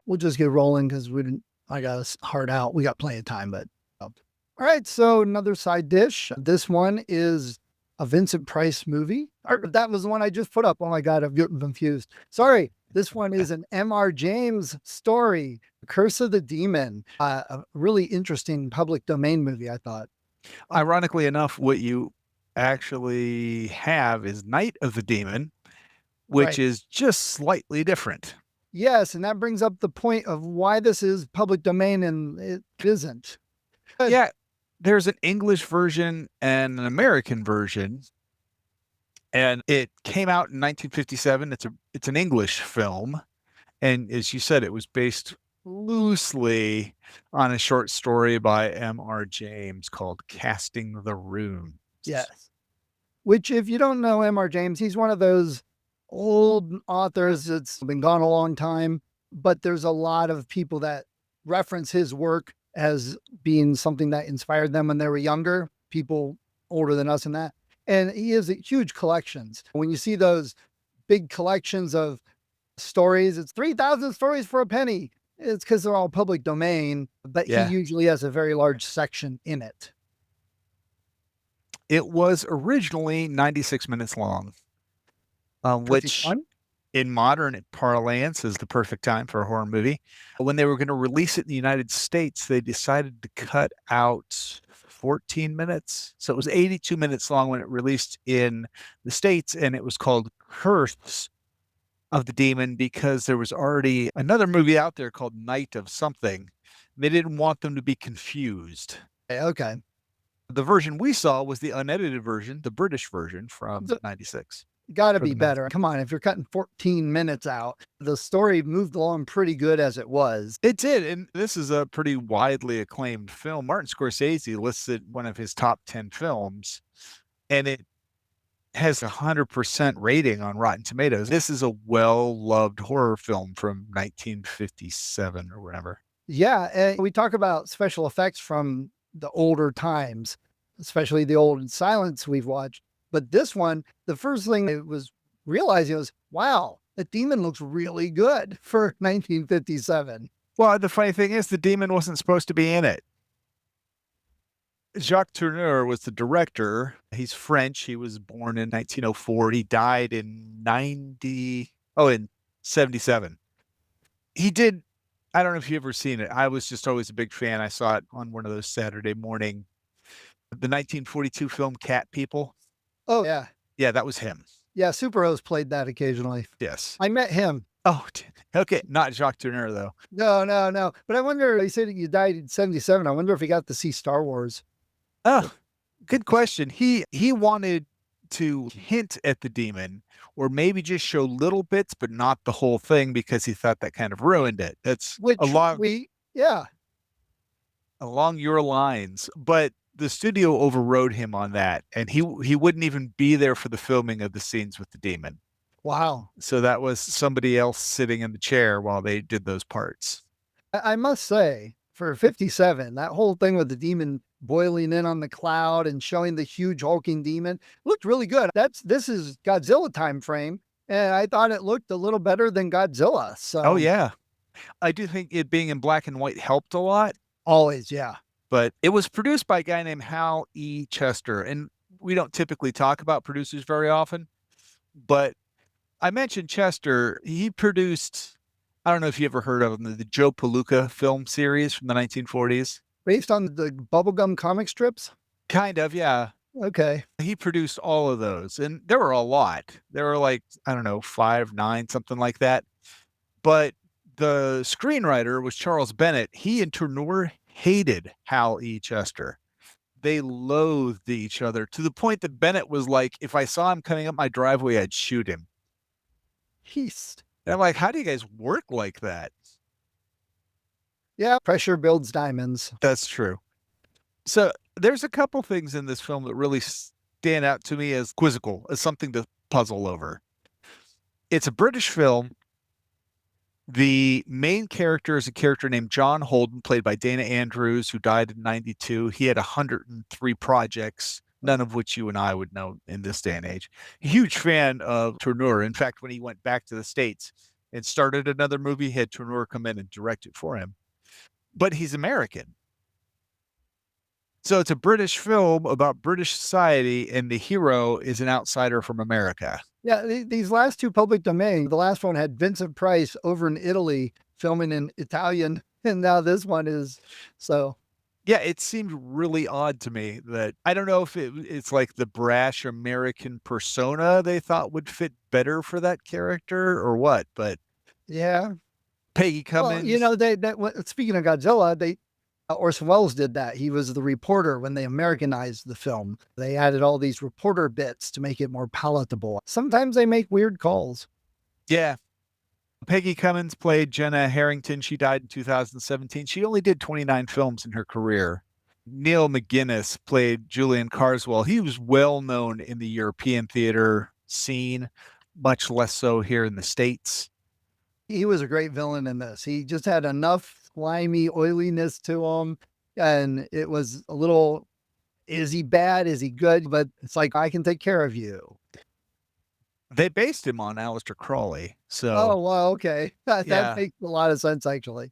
we'll just get rolling because we didn't. I got us hard out. We got plenty of time, but all right. So another side dish. This one is a Vincent Price movie. Or that was the one I just put up. Oh my God, I've gotten confused. Sorry. This one is an M.R. James story, Curse of the Demon. A really interesting public domain movie, I thought. Ironically enough, what you actually have is Night of the Demon, which Right. is just slightly different. Yes, and that brings up the point of why this is public domain and it isn't. Yeah, there's an English version and an American version, and it came out in 1957. It's an English film, and as you said, it was based loosely on a short story by M.R. James called Casting the Runes. Yes. Which, if you don't know M.R. James, he's one of those old authors that's been gone a long time, but there's a lot of people that reference his work as being something that inspired them when they were younger, people older than us in that. And he has huge collections. When you see those big collections of stories, it's 3,000 stories for a penny. It's because they're all public domain, but he Yeah. usually has a very large section in it. It was originally 96 minutes long, Pretty which fun. in modern parlance is the perfect time for a horror movie. When they were going to release it in the United States, they decided to cut out 14 minutes. So it was 82 minutes long when it released in the States, and it was called Curse of the Demon because there was already another movie out there called Night of Something. They didn't want them to be confused. Okay. The version we saw was the unedited version, the British version from 96 Got to or be the 90s. better. Come on, if you're cutting 14 minutes out, the story moved along pretty good as it was. It did, and this is a pretty widely acclaimed film. Martin Scorsese listed one of his top 10 films, and it has 100% rating on Rotten Tomatoes. This is a well-loved horror film from 1957 or whatever. Yeah, and we talk about special effects from the older times, especially the old silence we've watched. But this one, the first thing I was realizing was, wow, the demon looks really good for 1957. Well, the funny thing is, the demon wasn't supposed to be in it. Jacques Tourneur was the director. He's French. He was born in 1904. He died in 77. He did, I don't know if you've ever seen it. I was just always a big fan. I saw it on one of those Saturday morning, the 1942 film Cat People. Oh, yeah. Yeah, that was him. Yeah, Super Rose played that occasionally. Yes. I met him. Oh, okay. Not Jacques Tourneur, though. No, no, no. But I wonder, he said you died in 77. I wonder if he got to see Star Wars. Oh, good question. He wanted to hint at the demon or maybe just show little bits, but not the whole thing because he thought that kind of ruined it. That's Which yeah. along your lines, but the studio overrode him on that, and he wouldn't even be there for the filming of the scenes with the demon. Wow. So that was somebody else sitting in the chair while they did those parts. I must say, for 57, that whole thing with the demon boiling in on the cloud and showing the huge hulking demon looked really good. This is Godzilla time frame, and I thought it looked a little better than Godzilla. Oh So yeah. I do think it being in black and white helped a lot, always, yeah. but it was produced by a guy named Hal E. Chester. And we don't typically talk about producers very often, but I mentioned Chester. He produced, I don't know if you ever heard of him, the Joe Palooka film series from the 1940s. Based on the bubblegum comic strips. Kind of, yeah. Okay. He produced all of those, and there were a lot. There were like, I don't know, 5, 9, something like that. But the screenwriter was Charles Bennett. He and Tourneur hated Hal E. Chester. They loathed each other to the point that Bennett was like, if I saw him coming up my driveway, I'd shoot him. Heast. And I'm like, how do you guys work like that? Yeah, pressure builds diamonds. That's true. So there's a couple things in this film that really stand out to me as quizzical, as something to puzzle over. It's a British film. The main character is a character named John Holden, played by Dana Andrews, who died in 92. He had 103 projects, none of which you and I would know in this day and age. A huge fan of Tourneur. In fact, when he went back to the States, and started another movie, had Tourneur come in and direct it for him. But he's American. So it's a British film about British society, and the hero is an outsider from America. Yeah, these last two public domain, the last one had Vincent Price over in Italy filming in Italian, and now this one is so. Yeah, it seemed really odd to me that I don't know if it's like the brash American persona they thought would fit better for that character or what, but Yeah. Peggy Well, Cummins. speaking of Godzilla, Orson Welles did that. He was the reporter when they Americanized the film. They added all these reporter bits to make it more palatable. Sometimes they make weird calls. Yeah. Peggy Cummins played Jenna Harrington. She died in 2017. She only did 29 films in her career. Neil McGuinness played Julian Carswell. He was well known in the European theater scene, much less so here in the States. He was a great villain in this. He just had enough slimy oiliness to him. And it was a little, is he bad? Is he good? But it's like, I can take care of you. They based him on Aleister Crowley. Oh, So, well, okay. That yeah. makes a lot of sense, actually.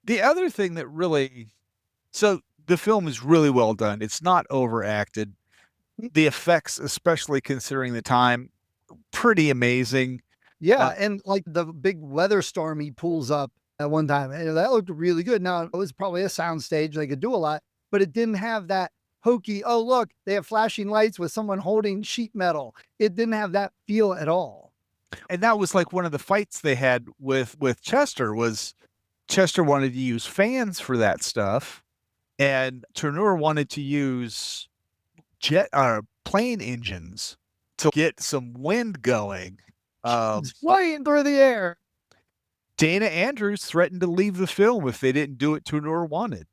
The other thing that really, so the film is really well done. It's not overacted. The effects, especially considering the time, pretty amazing. Yeah, Uh, and like the big weather storm he pulls up at one time, and that looked really good. Now it was probably a sound stage; they could do a lot, but it didn't have that hokey. Oh, look, they have flashing lights with someone holding sheet metal. It didn't have that feel at all. and that was like one of the fights they had with Chester was Chester wanted to use fans for that stuff, and Tourneur wanted to use jet plane engines to get some wind going. It's flying through the air. Dana Andrews threatened to leave the film if they didn't do what Tourneur wanted.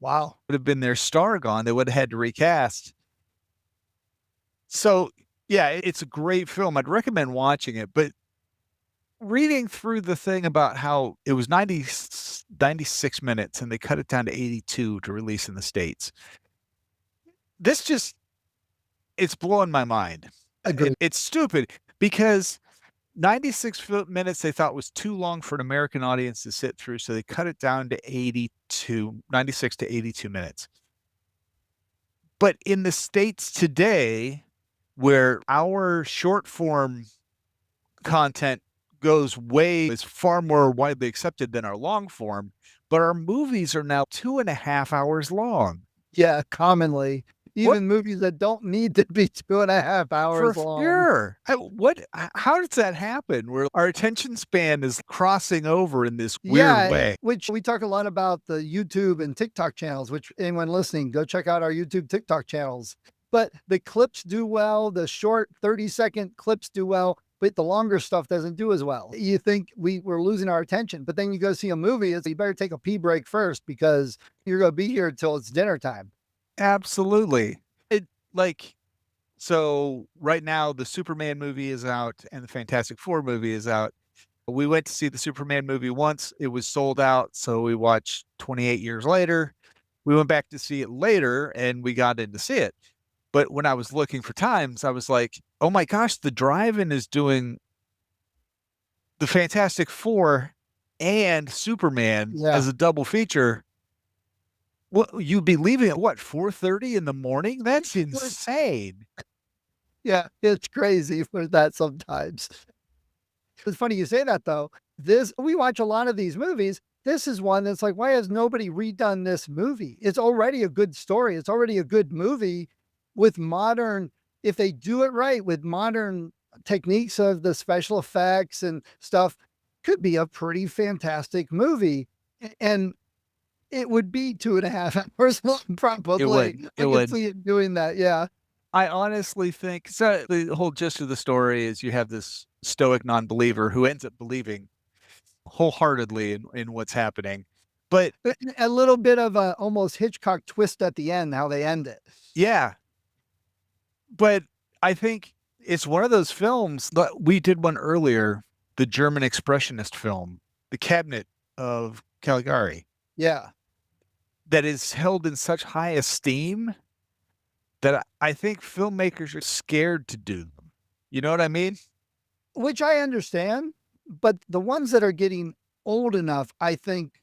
Wow. Would have been their star gone. They would have had to recast. So yeah, it's a great film. I'd recommend watching it, but reading through the thing about how it was 96 minutes and they cut it down to 82 to release in the States. This just, it's blowing my mind. Agreed. It's stupid because 96 minutes they thought was too long for an American audience to sit through. So they cut it down to 96 to 82 minutes. But in the States today, where our short form content is far more widely accepted than our long form, but our movies are now 2.5 hours long. Yeah, commonly, What even movies that don't need to be 2.5 hours for long. sure? How does that happen where our attention span is crossing over in this weird Yeah, way? which we talk a lot about the YouTube and TikTok channels, which anyone listening, go check out our YouTube, TikTok channels. But the clips do well, the short 30-second clips do well, but the longer stuff doesn't do as well. You think we're losing our attention, but then you go see a movie, it's you better take a pee break first because you're going to be here until it's dinner time. Absolutely. It like so right now the Superman movie is out and the Fantastic Four movie is out. We went to see the Superman movie once. It was sold out, so we watched 28 years later. We went back to see it later and we got in to see it. But when I was looking for times, I was like, "Oh my gosh, the Drive-In is doing the Fantastic Four and Superman Yeah. as a double feature." What you'd be leaving at what, 4:30 in the morning? That's insane. Yeah, it's crazy for that sometimes. It's funny you say that though. This we watch a lot of these movies. This is one that's like, why has nobody redone this movie? It's already a good story. It's already a good movie with modern, if they do it right with modern techniques of the special effects and stuff, could be a pretty fantastic movie. And it would be 2.5 hours long, It probably. would. It I could would. see it doing that. Yeah. I honestly think so. The whole gist of the story is you have this stoic non-believer who ends up believing wholeheartedly in what's happening. But A little bit of a almost Hitchcock twist at the end, how they end it. yeah, but I think it's one of those films that we did one earlier, the German expressionist film, The Cabinet of Caligari, Yeah. that is held in such high esteem that I think filmmakers are scared to do them. You know what I mean? Which I understand. But the ones that are getting old enough, I think,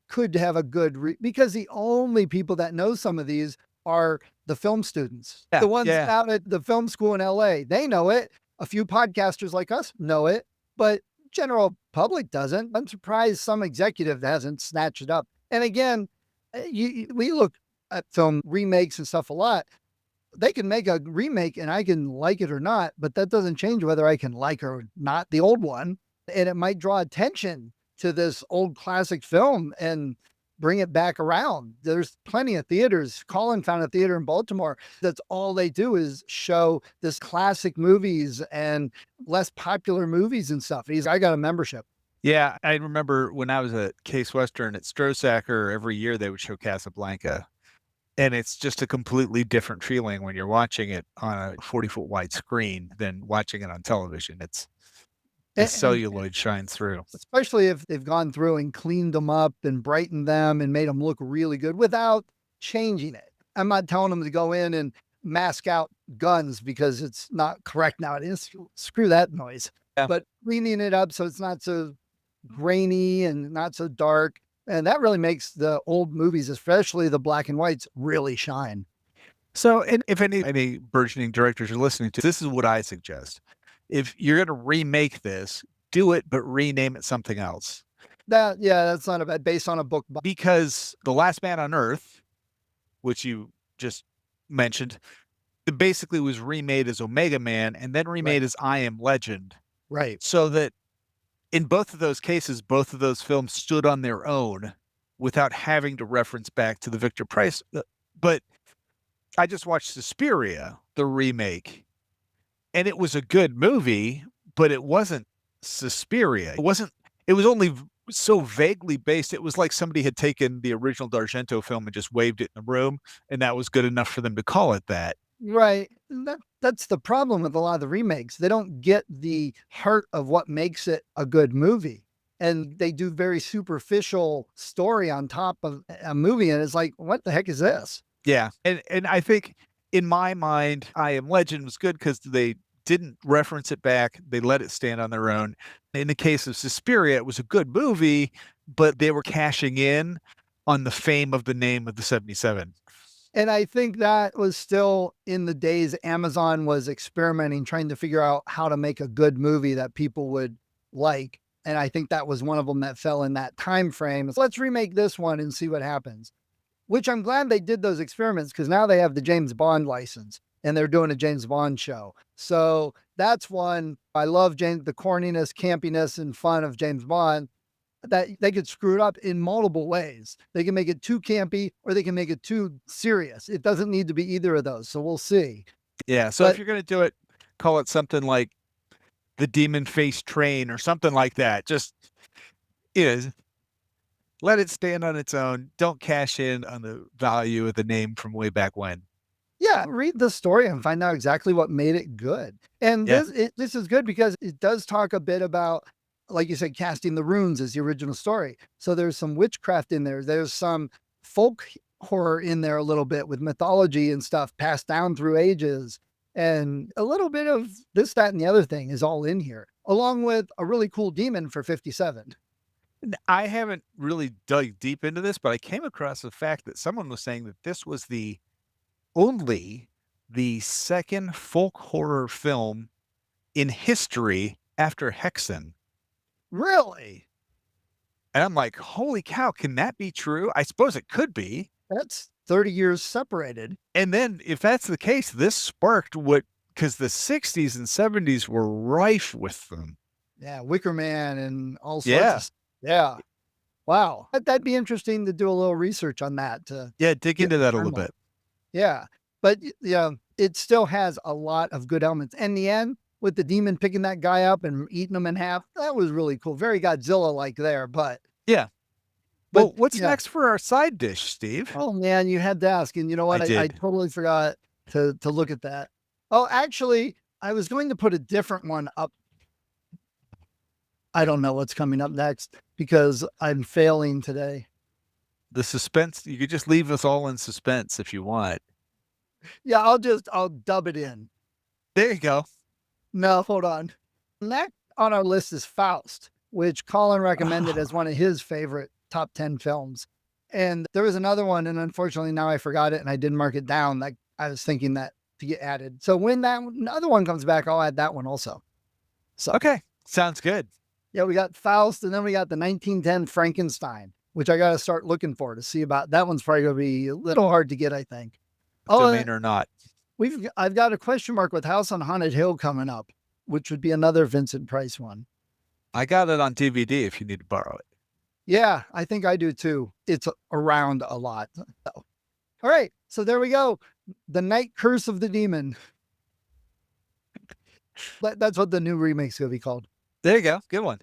could have a good because the only people that know some of these are the film students, Yeah, the ones yeah. out at the film school in LA. They know it. A few podcasters like us know it, but general public doesn't. I'm surprised some executive hasn't snatched it up. And again, we look at film remakes and stuff a lot. They can make a remake and I can like it or not, but that doesn't change whether I can like or not the old one. And it might draw attention to this old classic film and bring it back around. There's plenty of theaters. Colin found a theater in Baltimore that's all they do is show this classic movies and less popular movies and stuff. I got a membership. Yeah, I remember when I was at Case Western at Strosacker, every year they would show Casablanca. And it's just a completely different feeling when you're watching it on a 40-foot wide screen than watching it on television. It's the And celluloid shines through. especially if they've gone through and cleaned them up and brightened them and made them look really good without changing it. I'm not telling them to go in and mask out guns because it's not correct nowadays. Screw that noise. Yeah. But cleaning it up so it's not so grainy and not so dark. And that really makes the old movies, especially the black and whites, really shine. So, and if any burgeoning directors are listening to this, is what I suggest. If you're going to remake this, do it, but rename it something else. That's not a bad based on a book. Because The Last Man on Earth, which you just mentioned, it basically was remade as Omega Man and then remade as I Am Legend. Right. So that in both of those cases, both of those films stood on their own without having to reference back to the Victor Price. But I just watched Suspiria, the remake, and it was a good movie, but it wasn't Suspiria. It was only so vaguely based. It was like somebody had taken the original D'Argento film and just waved it in the room, and that was good enough for them to call it that. Right. That's the problem with a lot of the remakes. They don't get the heart of what makes it a good movie. And they do very superficial story on top of a movie. And it's like, what the heck is this? Yeah. And I think in my mind, I Am Legend was good because they didn't reference it back. They let it stand on their own. In the case of Suspiria, it was a good movie, but they were cashing in on the fame of the name of the 77. And I think that was still in the days Amazon was experimenting, trying to figure out how to make a good movie that people would like. And I think that was one of them that fell in that time frame. Let's remake this one and see what happens. Which I'm glad they did those experiments because now they have the James Bond license and they're doing a James Bond show. So that's one I love the corniness, campiness, and fun of James Bond that they could screw it up in multiple ways. They can make it too campy or they can make it too serious. It doesn't need to be either of those. So we'll see. Yeah. So if you're going to do it, call it something like The Demon Face Train or something like that. Just, let it stand on its own. Don't cash in on the value of the name from way back when. Yeah, read the story and find out exactly what made it good. And this is good because it does talk a bit about, like you said, casting the runes as the original story. So there's some witchcraft in there. There's some folk horror in there a little bit with mythology and stuff passed down through ages. And a little bit of this, that, and the other thing is all in here, along with a really cool demon for 57. I haven't really dug deep into this, but I came across the fact that someone was saying that this was only the second folk horror film in history after Hexen. Really? And I'm like, holy cow, can that be true? I suppose it could be. That's 30 years separated. And then if that's the case, this sparked because the 60s and 70s were rife with them. Yeah, Wicker Man and all sorts of. Yeah. Wow. That'd be interesting to do a little research on that. Dig into that a little bit. Yeah. But yeah, it still has a lot of good elements. And the end with the demon picking that guy up and eating him in half, that was really cool. Very Godzilla-like there, but. Yeah. Well, what's next for our side dish, Steve? Oh man, you had to ask. And you know what? I totally forgot to look at that. Oh, actually, I was going to put a different one up. I don't know what's coming up next because I'm failing today. The suspense, you could just leave us all in suspense if you want. Yeah, I'll dub it in. There you go. No, hold on. on our list is Faust, which Colin recommended as Oh, one of his favorite top 10 films. And there was another one, and unfortunately now I forgot it and I didn't mark it down. Like I was thinking that to get added. So when that other one comes back, I'll add that one also. So okay. Sounds good. yeah, we got Faust, and then we got the 1910 Frankenstein, which I got to start looking for to see about. That one's probably going to be a little hard to get, I think. Oh, Domain or not. I've got a question mark with House on Haunted Hill coming up, which would be another Vincent Price one. I got it on DVD if you need to borrow it. Yeah, I think I do too. It's around a lot. So. All right, so there we go. The Night Curse of the Demon. That's what the new remake's going to be called. There you go. Good one.